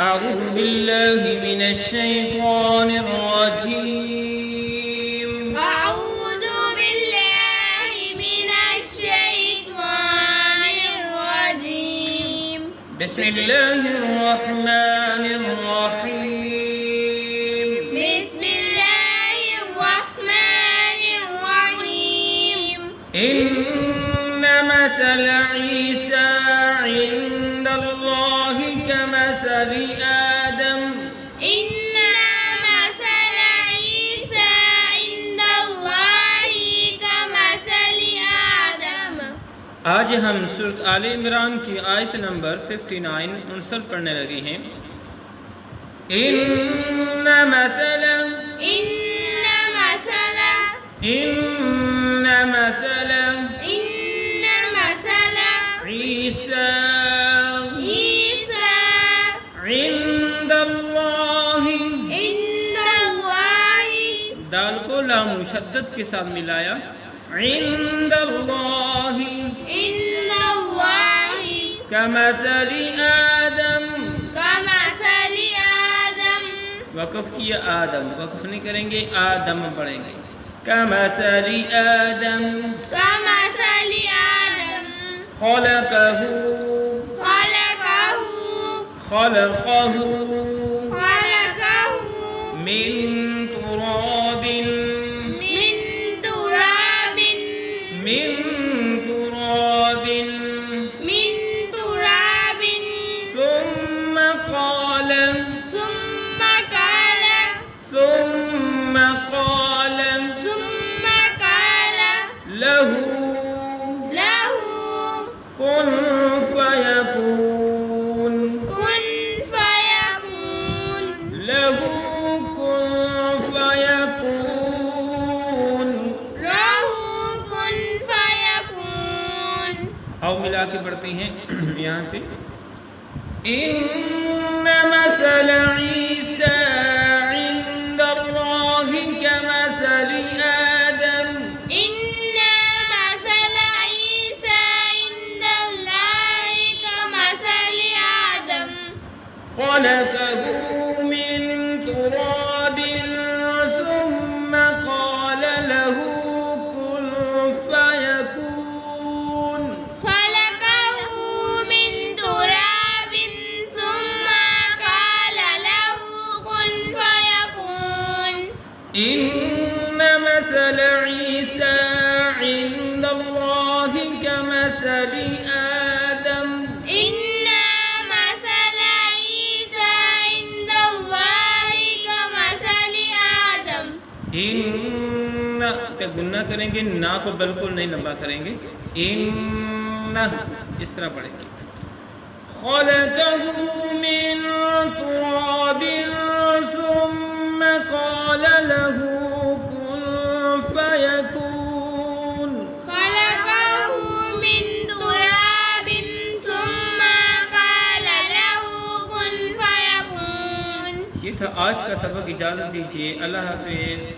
أعوذ بالله من الشيطان الرجيم. أعوذ بالله من الشيطان الرجيم. بسم الله الرحمن الرحيم. بسم الله الرحمن الرحيم. إن مثل عيسى عند الله كمثل آدم. إن مثل عيسى عند الله كمثل آدم. आज हम सूरत आले इमरान की आयत नंबर 59 पढ़ने लगे हैं। इन्न मसल إن مثل इन्न मसल إن مثل ईसा عيسى عند الله। عند الله दाल को लाम मुशद्दद के साथ मिलाया। عند الله عند الله कमसल आदम। كمثل آدم. वक़फ़ किया आदम, वक़फ़ नहीं करेंगे, आदम पढ़ेंगे। कमसल आदम كمثل آدم खलक़हु خلقه मिन तुराबिन من تراب मिन तुराबिन من تراب ثم قال ثم قال ثم قال ثم قال له له كن فيكون كن فيكون له كن فيكون। له كن فيكون. आओ मिला के पढ़ते हैं यहाँ से। इन्न मसल ईसा इंद अल्लाहि कमसल आदम। إن مثل عيسى عند الله كمثل آدم خلقه من تراب ثم قال له كن فيكون। خلقه من تراب ثم قال له كن فيكون. إن مثل عيسى عند الله كمثل آدم. إن مثل عيسى عند الله كمثل آدم. इन्न पे गुन्ना करेंगे, ना को बिल्कुल नहीं लंबा करेंगे। इन्न इस तरह पढ़ेंगे। खलक़हु मिन तुराबिन ثم قال له كن فيكون। خلقه من تراب ثم قال له كن فيكون. ये था आज का सबक। इजाज़त दीजिए, अल्लाह हाफिज़।